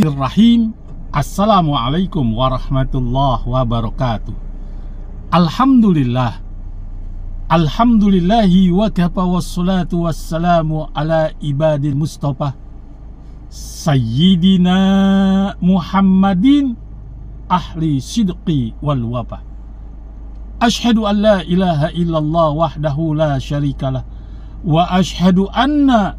Bismillahirrahmanirrahim. Assalamualaikum warahmatullahi wabarakatuh. Alhamdulillahi wa kafa wassalatu wassalamu ala ibadil mustafa Sayyidina Muhammadin ahli sidqi wal wafa. Ashhadu an la ilaha illallah wahdahu la syarikalah wa ashhadu anna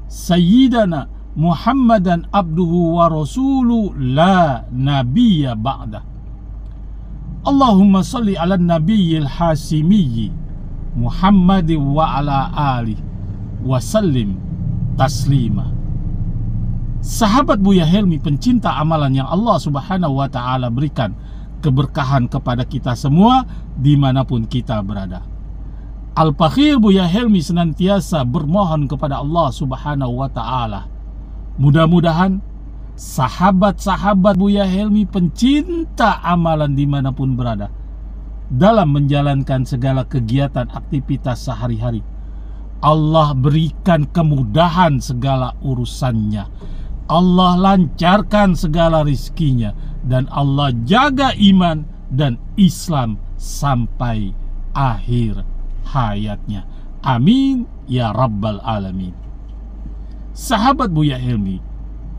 sayyidana Muhammadan abduhu wa rasuluh la nabiyya ba'dah. Allahumma salli ala nabiyyil hasimiyyi Muhammadin wa ala alihi wa sallim taslima. Sahabat Buya Helmi, pencinta amalan yang Allah subhanahu wa ta'ala berikan keberkahan kepada kita semua dimanapun kita berada. Al-Fakhir Buya Helmi senantiasa bermohon kepada Allah subhanahu wa ta'ala, mudah-mudahan sahabat-sahabat Buya Helmi pencinta amalan dimanapun berada, dalam menjalankan segala kegiatan aktivitas sehari-hari, Allah berikan kemudahan segala urusannya, Allah lancarkan segala rizkinya, dan Allah jaga iman dan Islam sampai akhir hayatnya. Amin ya rabbal alamin. Sahabat Buya Helmi,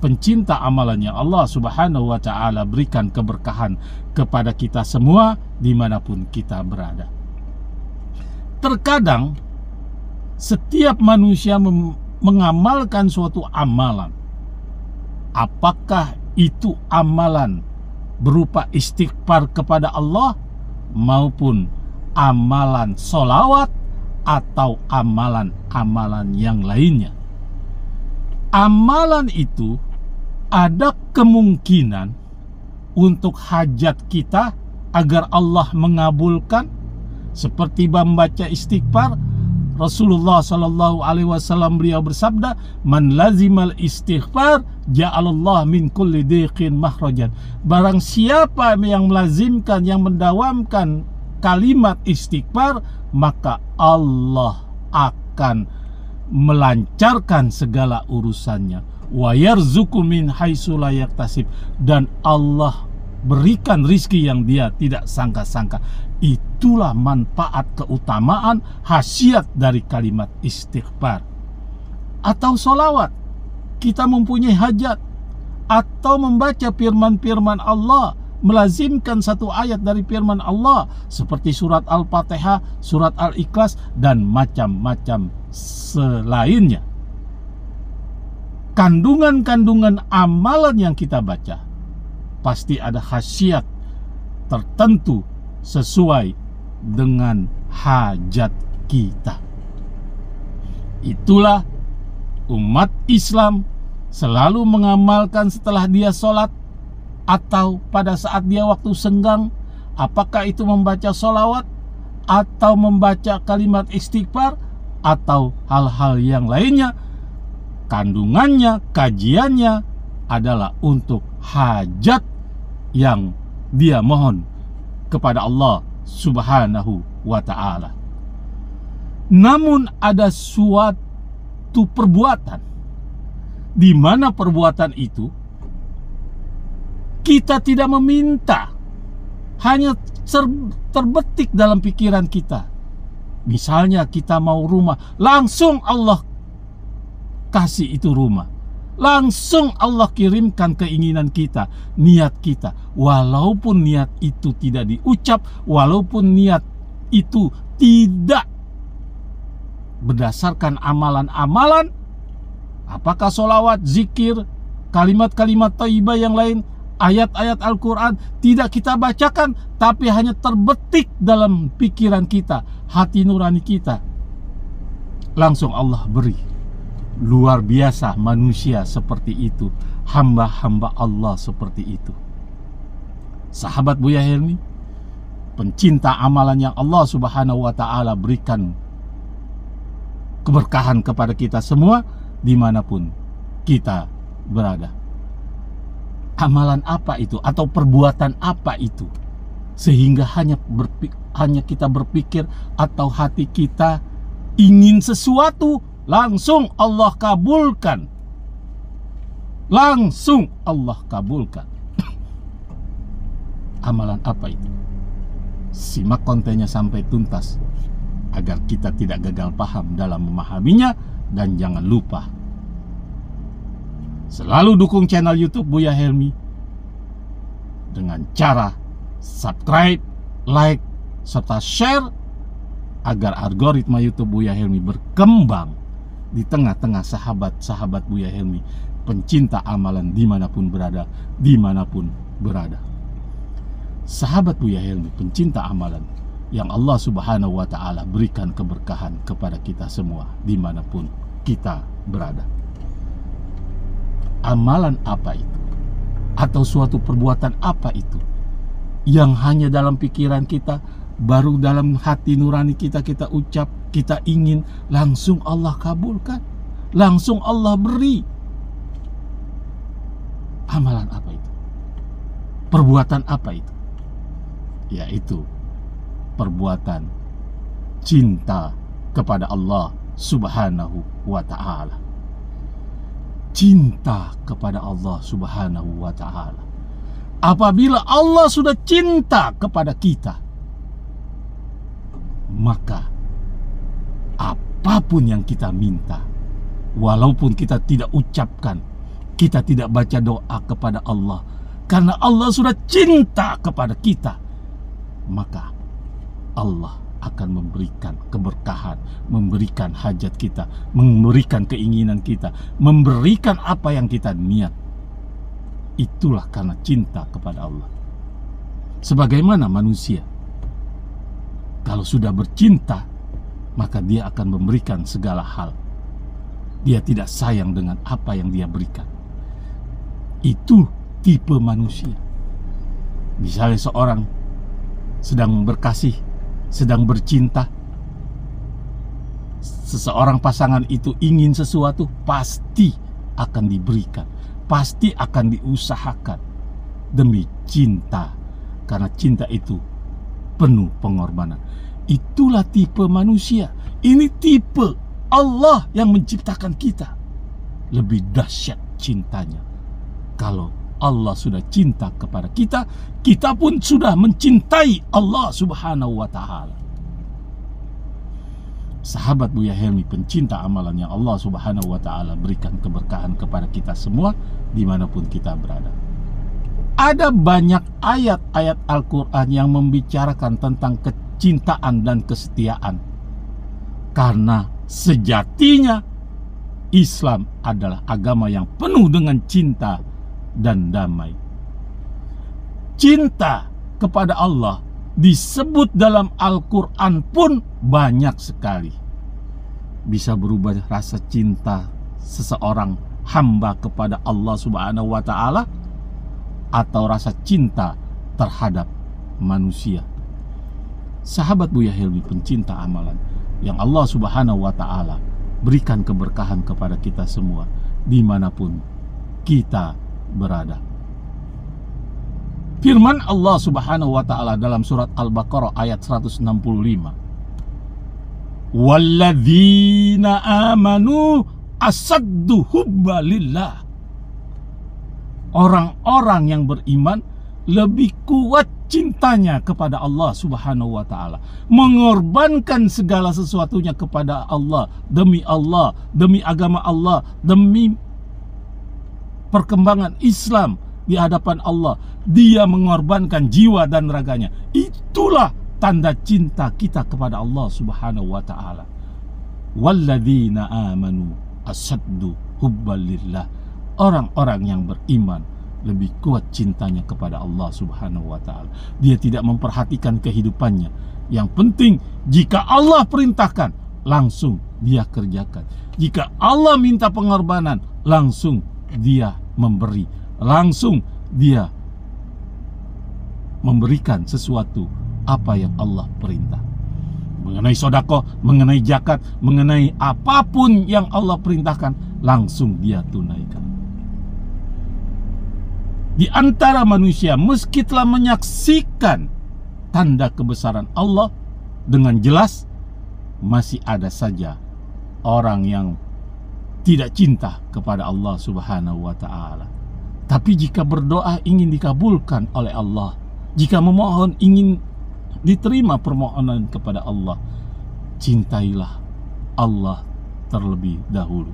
pencinta amalan yang Allah subhanahu wa ta'ala berikan keberkahan kepada kita semua dimanapun kita berada. Terkadang setiap manusia mengamalkan suatu amalan, apakah itu amalan berupa istighfar kepada Allah maupun amalan solawat atau amalan-amalan yang lainnya. Amalan itu ada kemungkinan untuk hajat kita agar Allah mengabulkan, seperti membaca istighfar. Rasulullah sallallahu alaihi wasallam beliau bersabda, "Man lazimal istighfar ja'alallah min kulli dhiqin makhrajan." Barang siapa yang melazimkan, yang mendawamkan kalimat istighfar, maka Allah akan melancarkan segala urusannya. Wa yarzuqu min haitsu la yahtasib, dan Allah berikan rizki yang dia tidak sangka-sangka. Itulah manfaat, keutamaan, khasiat dari kalimat istighfar. Atau solawat, kita mempunyai hajat, atau membaca firman-firman Allah, melazimkan satu ayat dari firman Allah seperti surat Al-Fatihah, surat Al-Ikhlas, dan macam-macam selainnya. Kandungan-kandungan amalan yang kita baca pasti ada khasiat tertentu sesuai dengan hajat kita. Itulah umat Islam selalu mengamalkan setelah dia sholat atau pada saat dia waktu senggang, apakah itu membaca sholawat atau membaca kalimat istighfar atau hal-hal yang lainnya. Kandungannya, kajiannya adalah untuk hajat yang dia mohon kepada Allah subhanahu wa ta'ala. Namun ada suatu perbuatan di mana perbuatan itu kita tidak meminta, hanya terbetik dalam pikiran kita. Misalnya kita mau rumah, langsung Allah kasih itu rumah, langsung Allah kirimkan keinginan kita, niat kita. Walaupun niat itu tidak diucap, walaupun niat itu tidak berdasarkan amalan-amalan, apakah sholawat, zikir, kalimat-kalimat thayyibah yang lain, ayat-ayat Al-Quran tidak kita bacakan, tapi hanya terbetik dalam pikiran kita, hati nurani kita, langsung Allah beri. Luar biasa manusia seperti itu, hamba-hamba Allah seperti itu. Sahabat Buya Helmi, pencinta amalan yang Allah subhanahu wa ta'ala berikan keberkahan kepada kita semua dimanapun kita berada. Amalan apa itu atau perbuatan apa itu sehingga hanya kita berpikir atau hati kita ingin sesuatu langsung Allah kabulkan? langsung Allah kabulkan. Amalan apa itu? Simak kontennya sampai tuntas agar kita tidak gagal paham dalam memahaminya. Dan jangan lupa selalu dukung channel YouTube Buya Helmi dengan cara subscribe, like, serta share agar algoritma YouTube Buya Helmi berkembang di tengah-tengah sahabat-sahabat Buya Helmi, pencinta amalan dimanapun berada. Sahabat Buya Helmi, pencinta amalan yang Allah Subhanahu wa Ta'ala berikan keberkahan kepada kita semua dimanapun kita berada. Amalan apa itu? Atau suatu perbuatan apa itu yang hanya dalam pikiran kita, baru dalam hati nurani kita ucap, kita ingin, langsung Allah kabulkan, langsung Allah beri? Amalan apa itu? Perbuatan apa itu? Yaitu perbuatan cinta kepada Allah Subhanahu wa Ta'ala. Cinta kepada Allah Subhanahu wa Ta'ala. Apabila Allah sudah cinta kepada kita, maka apapun yang kita minta, walaupun kita tidak ucapkan, kita tidak baca doa kepada Allah, karena Allah sudah cinta kepada kita, maka Allah akan memberikan keberkahan, memberikan hajat kita, memberikan keinginan kita, memberikan apa yang kita niat. Itulah karena cinta kepada Allah. Sebagaimana manusia, kalau sudah bercinta, maka dia akan memberikan segala hal. Dia tidak sayang dengan apa yang dia berikan. Itu tipe manusia. Misalnya seorang sedang berkasih, sedang bercinta, seseorang pasangan itu ingin sesuatu, pasti akan diberikan, pasti akan diusahakan demi cinta, karena cinta itu penuh pengorbanan. Itulah tipe manusia. Ini tipe Allah yang menciptakan kita. Lebih dahsyat cintanya. Kalau Allah sudah cinta kepada kita, kita pun sudah mencintai Allah Subhanahu wa Ta'ala. Sahabat Buya Helmi, pencinta amalan yang Allah Subhanahu wa Ta'ala berikan keberkahan kepada kita semua dimanapun kita berada. Ada banyak ayat-ayat Al-Quran yang membicarakan tentang kecintaan dan kesetiaan. Karena sejatinya Islam adalah agama yang penuh dengan cinta dan damai. Cinta kepada Allah disebut dalam Al-Quran pun banyak sekali. Bisa berubah rasa cinta seseorang hamba kepada Allah Subhanahu wa Ta'ala, atau rasa cinta terhadap manusia. Sahabat Buya Helmi, pencinta amalan yang Allah Subhanahu wa Ta'ala berikan keberkahan kepada kita semua dimanapun kita berada. Firman Allah Subhanahu wa Ta'ala dalam surat Al-Baqarah ayat 165, walladzina amanu asaddu hubba lillah. Orang-orang yang beriman lebih kuat cintanya kepada Allah Subhanahu wa Ta'ala, mengorbankan segala sesuatunya kepada Allah, demi agama Allah, demi perkembangan Islam di hadapan Allah. Dia mengorbankan jiwa dan raganya. Itulah tanda cinta kita kepada Allah Subhanahu wa Ta'ala. Walladzina amanu asaddu hubban lillah. Orang-orang yang beriman lebih kuat cintanya kepada Allah Subhanahu wa Ta'ala. Dia tidak memperhatikan kehidupannya. Yang penting jika Allah perintahkan, langsung dia kerjakan. Jika Allah minta pengorbanan, langsung dia memberi, langsung dia memberikan sesuatu apa yang Allah perintah. Mengenai sedekah, mengenai zakat, mengenai apapun yang Allah perintahkan, langsung dia tunaikan. Di antara manusia, meski telah menyaksikan tanda kebesaran Allah dengan jelas, masih ada saja orang yang tidak cinta kepada Allah Subhanahu wa ta'ala. Tapi jika berdoa ingin dikabulkan oleh Allah, jika memohon ingin diterima permohonan kepada Allah, cintailah Allah terlebih dahulu.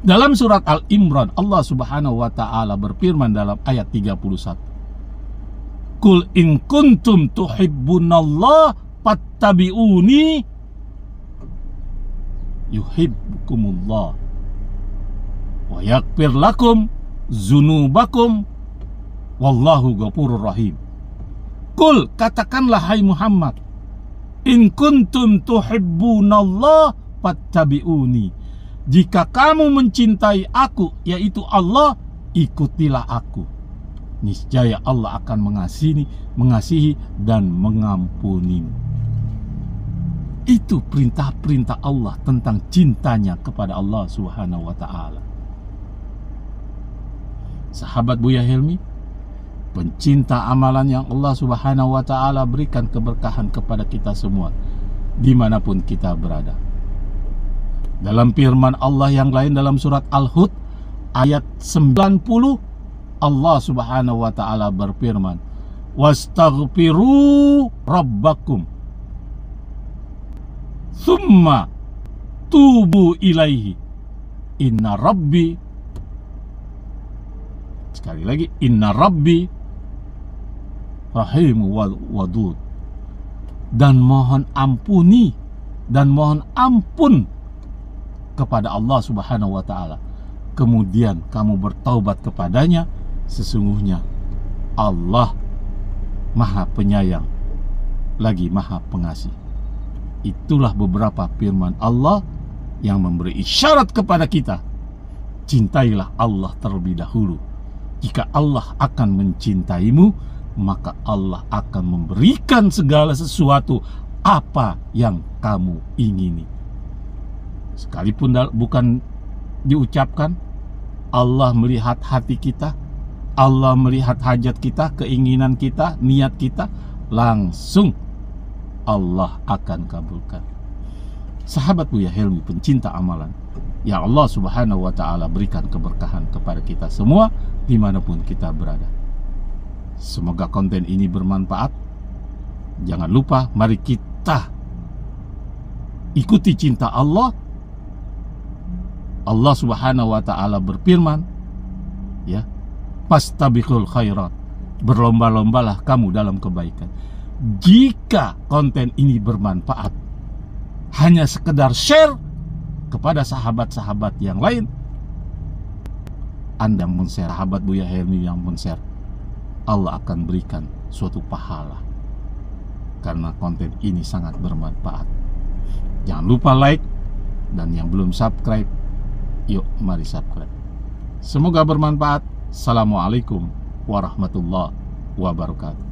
Dalam surat Al-Imran, Allah Subhanahu wa ta'ala berfirman dalam ayat 31, Qul in kuntum tuhibbunallah fattabi'uni yuhibbukumullah wa yaghfir lakum dzunubakum wallahu ghafurur rahim. Qul, katakanlah hai Muhammad, in kuntum tuhibbunallah fattabi'uni, jika kamu mencintai aku, yaitu Allah, ikutilah aku. Niscaya Allah akan mengasihi dan mengampuni. Itu perintah-perintah Allah tentang cintanya kepada Allah Subhanahu wa ta'ala. Sahabat Buya Helmi, pencinta amalan yang Allah Subhanahu wa ta'ala berikan keberkahan kepada kita semua dimanapun kita berada. Dalam firman Allah yang lain dalam surat Al-Hud ayat 90, Allah Subhanahu wa ta'ala berfirman, wastaghfiru rabbakum thumma tubu ilaihi inna rabbi, sekali lagi, inna rabbi rahimu wadud, dan mohon ampuni dan mohon ampun kepada Allah Subhanahu wa ta'ala, kemudian kamu bertaubat kepadanya, sesungguhnya Allah Maha Penyayang lagi Maha Pengasih. Itulah beberapa firman Allah yang memberi isyarat kepada kita, cintailah Allah terlebih dahulu. Jika Allah akan mencintaimu, maka Allah akan memberikan segala sesuatu apa yang kamu ingini. Sekalipun bukan diucapkan, Allah melihat hati kita, Allah melihat hajat kita, keinginan kita, niat kita, langsung Allah akan kabulkan. Sahabat Buya Helmi, pencinta amalan yang Allah Subhanahu wa ta'ala berikan keberkahan kepada kita semua dimanapun kita berada. Semoga konten ini bermanfaat. Jangan lupa, mari kita ikuti cinta Allah. Allah Subhanahu wa ta'ala berfirman, ya, fastabiqul khairat, berlomba-lombalah kamu dalam kebaikan. Jika konten ini bermanfaat, hanya sekedar share kepada sahabat-sahabat yang lain, Anda men-share, sahabat Buya Helmi yang men-share, Allah akan berikan suatu pahala karena konten ini sangat bermanfaat. Jangan lupa like, dan yang belum subscribe, yuk mari subscribe. Semoga bermanfaat. Assalamualaikum warahmatullahi wabarakatuh.